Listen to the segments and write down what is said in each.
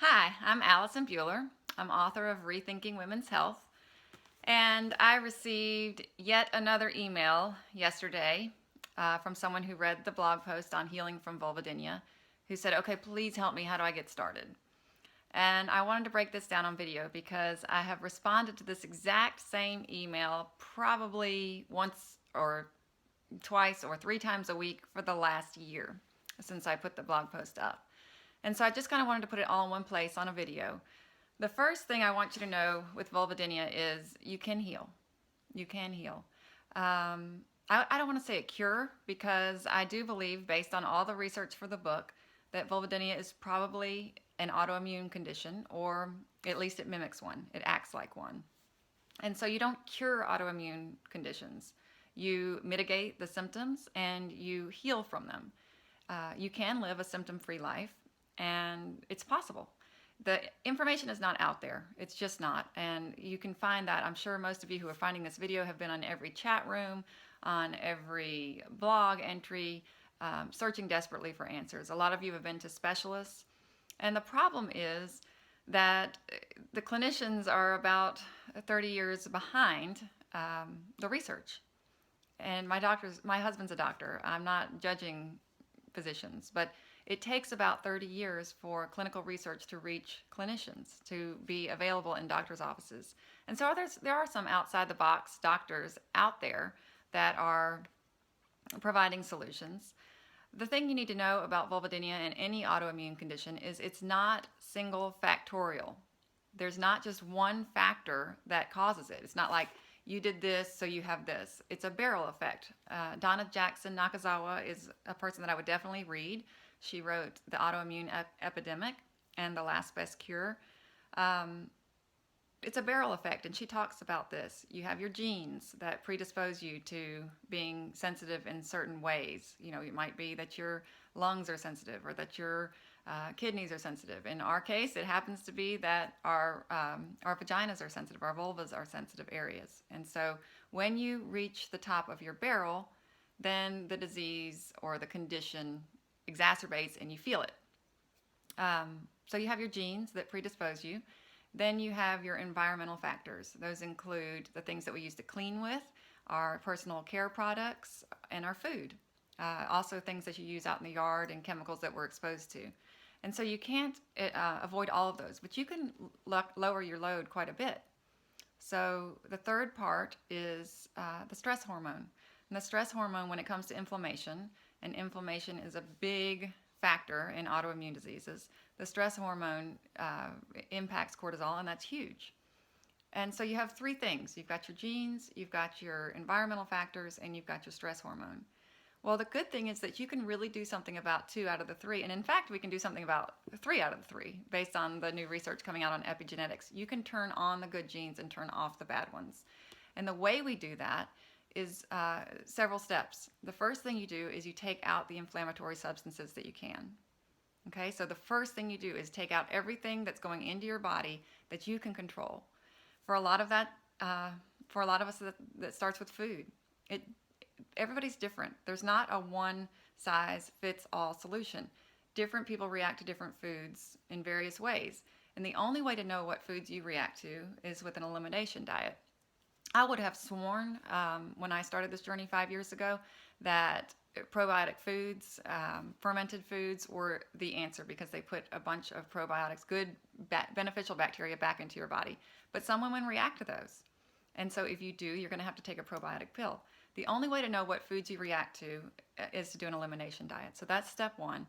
Hi, I'm Allison Bueller. I'm author of Rethinking Women's Health, and I received yet another email yesterday from someone who read the blog post on healing from vulvodynia, who said, okay, please help me. How do I get started? And I wanted to break this down on video because I have responded to this exact same email probably once or twice or three times a week for the last year since I put the blog post up. And so I just kind of wanted to put it all in one place on a video. The first thing I want you to know with vulvodynia is you can heal. You can heal. I don't want to say a cure because I do believe, based on all the research for the book, that vulvodynia is probably an autoimmune condition, or at least it mimics one. It acts like one. And so you don't cure autoimmune conditions. You mitigate the symptoms and you heal from them. You can live a symptom-free life, and it's possible. The information is not out there. It's just not. And you can find that. I'm sure most of you who are finding this video have been on every chat room, on every blog entry, searching desperately for answers. A lot of you have been to specialists. And the problem is that the clinicians are about 30 years behind the research. And my husband's a doctor. I'm not judging physicians, but it takes about 30 years for clinical research to reach clinicians, to be available in doctors' offices. And so there are some outside the box doctors out there that are providing solutions. The thing you need to know about vulvodynia and any autoimmune condition is it's not single factorial. There's not just one factor that causes it. It's not like you did this, so you have this. It's a barrel effect. Donna Jackson Nakazawa is a person that I would definitely read. She wrote The Autoimmune Epidemic and The Last Best Cure. It's a barrel effect, and she talks about this. You have your genes that predispose you to being sensitive in certain ways. You know, it might be that your lungs are sensitive or that your kidneys are sensitive. In our case, it happens to be that our vaginas are sensitive, our vulvas are sensitive areas. And so when you reach the top of your barrel, then the disease or the condition exacerbates and you feel it. So you have your genes that predispose you. Then you have your environmental factors. Those include the things that we use to clean with, our personal care products, and our food. Also things that you use out in the yard and chemicals that we're exposed to. And so you can't avoid all of those, but you can lower your load quite a bit. So the third part is the stress hormone. And the stress hormone, when it comes to inflammation, and inflammation is a big factor in autoimmune diseases, the stress hormone impacts cortisol, and that's huge. And so you have three things. You've got your genes, you've got your environmental factors, and you've got your stress hormone. Well, the good thing is that you can really do something about 2 out of the 3. And in fact, we can do something about 3 out of the 3 based on the new research coming out on epigenetics. You can turn on the good genes and turn off the bad ones. And the way we do that is several steps. The first thing you do is you take out the inflammatory substances that you can. Okay, so the first thing you do is take out everything that's going into your body that you can control. For a lot of us, that starts with food. Everybody's different. There's not a one size fits all solution. Different people react to different foods in various ways. And the only way to know what foods you react to is with an elimination diet. I would have sworn when I started this journey 5 years ago that probiotic foods, fermented foods were the answer because they put a bunch of probiotics, good, beneficial bacteria back into your body. But some women react to those. And so if you do, you're going to have to take a probiotic pill. The only way to know what foods you react to is to do an elimination diet. So that's step one.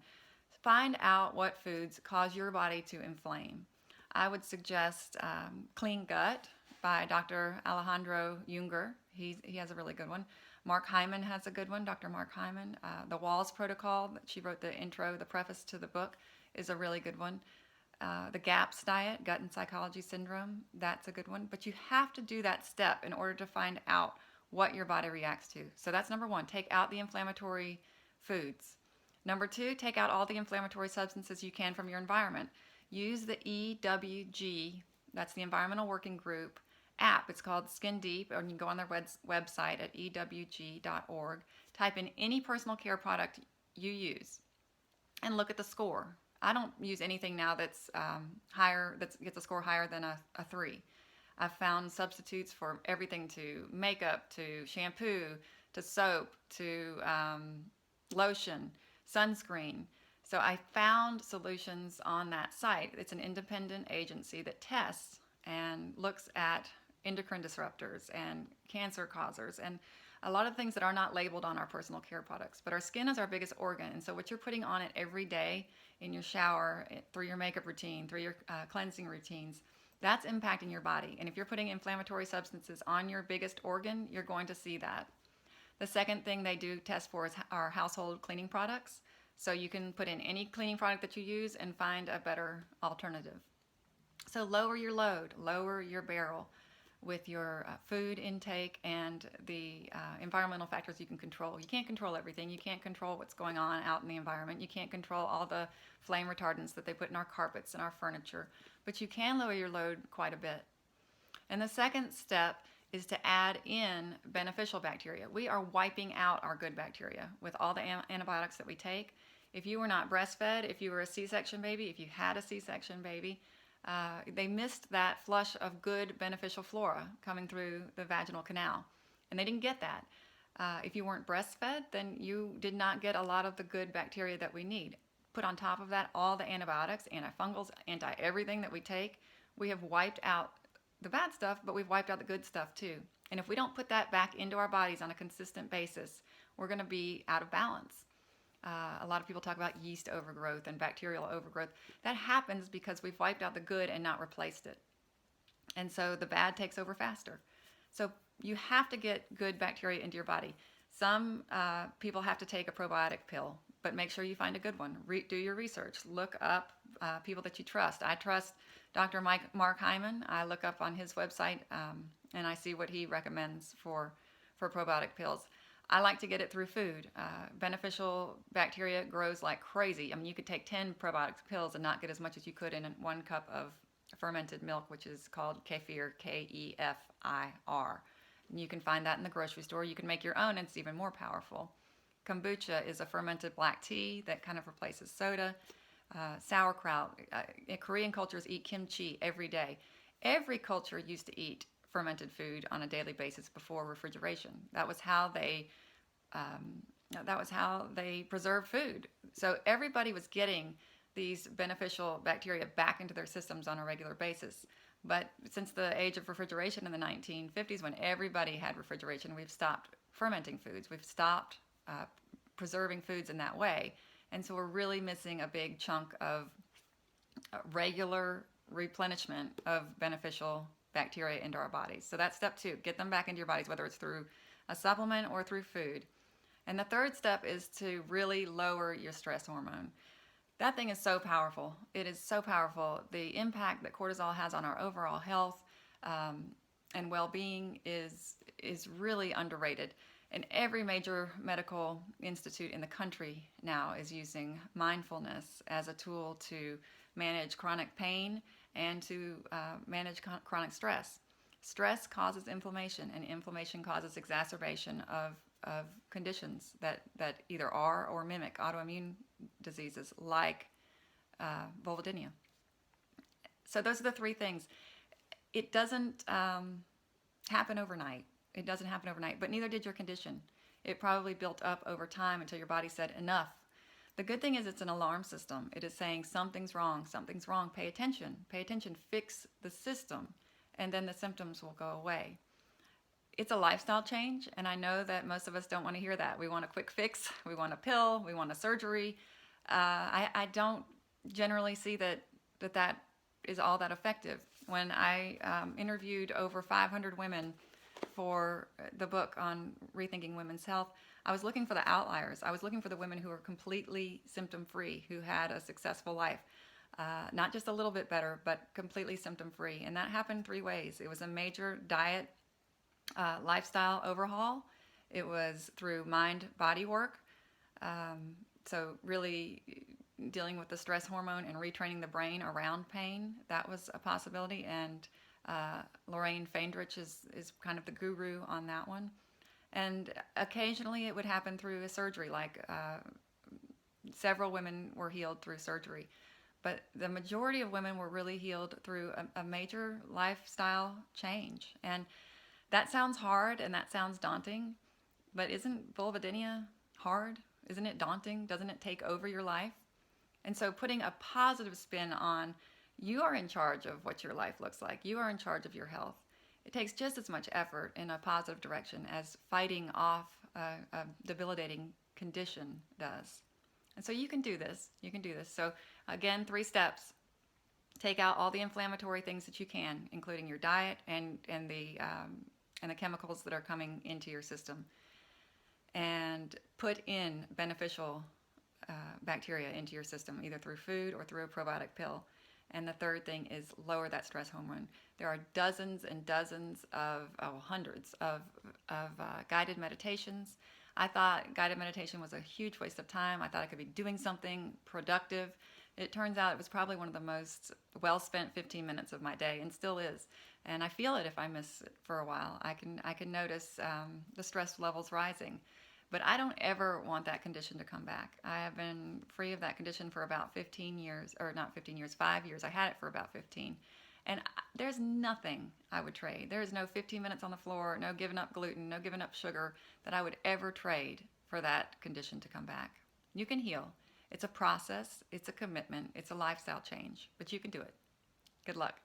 Find out what foods cause your body to inflame. I would suggest Clean Gut by Dr. Alejandro Junger. He has a really good one. Mark Hyman has a good one, Dr. Mark Hyman. The Walls Protocol, she wrote the intro, the preface to the book, is a really good one. The GAPS diet, Gut and Psychology Syndrome, that's a good one. But you have to do that step in order to find out what your body reacts to. So that's number one, take out the inflammatory foods. Number two, take out all the inflammatory substances you can from your environment. Use the EWG, that's the Environmental Working Group app. It's called Skin Deep, or you can go on their website at ewg.org. Type in any personal care product you use and look at the score. I don't use anything now that's higher, that gets a score higher than a 3. I've found substitutes for everything, to makeup, to shampoo, to soap, to lotion, sunscreen. So I found solutions on that site. It's an independent agency that tests and looks at endocrine disruptors and cancer causers and a lot of things that are not labeled on our personal care products. But our skin is our biggest organ, and so what you're putting on it every day in your shower, through your makeup routine, through your cleansing routines, that's impacting your body. And if you're putting inflammatory substances on your biggest organ, you're going to see that. The second thing they do test for is our household cleaning products. So you can put in any cleaning product that you use and find a better alternative. So lower your load, lower your barrel with your food intake and the environmental factors you can control. You can't control everything. You can't control what's going on out in the environment. You can't control all the flame retardants that they put in our carpets and our furniture. But you can lower your load quite a bit. And the second step is to add in beneficial bacteria. We are wiping out our good bacteria with all the antibiotics that we take. If you were not breastfed, if you were a C-section baby, if you had a C-section baby, they missed that flush of good beneficial flora coming through the vaginal canal, and they didn't get that. If you weren't breastfed, then you did not get a lot of the good bacteria that we need. Put on top of that all the antibiotics, antifungals, anti-everything that we take. We have wiped out the bad stuff, but we've wiped out the good stuff too. And if we don't put that back into our bodies on a consistent basis, we're going to be out of balance. A lot of people talk about yeast overgrowth and bacterial overgrowth. That happens because we've wiped out the good and not replaced it. And so the bad takes over faster. So you have to get good bacteria into your body. Some people have to take a probiotic pill, but make sure you find a good one. Do your research. Look up people that you trust. I trust Dr. Mark Hyman. I look up on his website and I see what he recommends for probiotic pills. I like to get it through food. Beneficial bacteria grows like crazy. I mean, you could take 10 probiotic pills and not get as much as you could in 1 cup of fermented milk, which is called kefir, Kefir. And you can find that in the grocery store. You can make your own, and it's even more powerful. Kombucha is a fermented black tea that kind of replaces soda. Sauerkraut. Korean cultures eat kimchi every day. Every culture used to eat fermented food on a daily basis before refrigeration. That was how they preserved food. So everybody was getting these beneficial bacteria back into their systems on a regular basis. But since the age of refrigeration in the 1950s, when everybody had refrigeration, we've stopped fermenting foods. We've stopped preserving foods in that way. And so we're really missing a big chunk of regular replenishment of beneficial bacteria into our bodies. So that's step 2. Get them back into your bodies, whether it's through a supplement or through food. And the third step is to really lower your stress hormone. That thing is so powerful. It is so powerful. The impact that cortisol has on our overall health and well-being is really underrated. And every major medical institute in the country now is using mindfulness as a tool to manage chronic pain and to manage chronic stress. Stress causes inflammation, and inflammation causes exacerbation of conditions that either are or mimic autoimmune diseases like Vulvodynia. So those are the 3 things. It doesn't happen overnight. It doesn't happen overnight, but neither did your condition. It probably built up over time until your body said enough. The good thing is it's an alarm system. It is saying something's wrong, pay attention, fix the system, and then the symptoms will go away. It's a lifestyle change, and I know that most of us don't want to hear that. We want a quick fix, we want a pill, we want a surgery. I don't generally see that is all that effective. When I interviewed over 500 women for the book on rethinking women's health, I was looking for the outliers. I was looking for the women who were completely symptom-free, who had a successful life. Not just a little bit better, but completely symptom-free. And that happened 3 ways. It was a major diet, lifestyle overhaul. It was through mind-body work. So really dealing with the stress hormone and retraining the brain around pain, that was a possibility. And Lorraine Feindrich is kind of the guru on that one. And occasionally it would happen through a surgery, like several women were healed through surgery. But the majority of women were really healed through a major lifestyle change. And that sounds hard and that sounds daunting, but isn't vulvodynia hard? Isn't it daunting? Doesn't it take over your life? And so putting a positive spin on, you are in charge of what your life looks like. You are in charge of your health. It takes just as much effort in a positive direction as fighting off a debilitating condition does. And so you can do this. You can do this. So again, 3 steps. Take out all the inflammatory things that you can, including your diet and the chemicals that are coming into your system, and put in beneficial bacteria into your system, either through food or through a probiotic pill. And the third thing is lower that stress hormone. There are dozens and dozens of, hundreds of guided meditations. I thought guided meditation was a huge waste of time. I thought I could be doing something productive. It turns out it was probably one of the most well-spent 15 minutes of my day, and still is. And I feel it if I miss it for a while. I can notice the stress levels rising. But I don't ever want that condition to come back. I have been free of that condition for about 15 years, or not 15 years, 5 years. I had it for about 15. And there's nothing I would trade. There is no 15 minutes on the floor, no giving up gluten, no giving up sugar that I would ever trade for that condition to come back. You can heal. It's a process, it's a commitment, it's a lifestyle change, but you can do it. Good luck.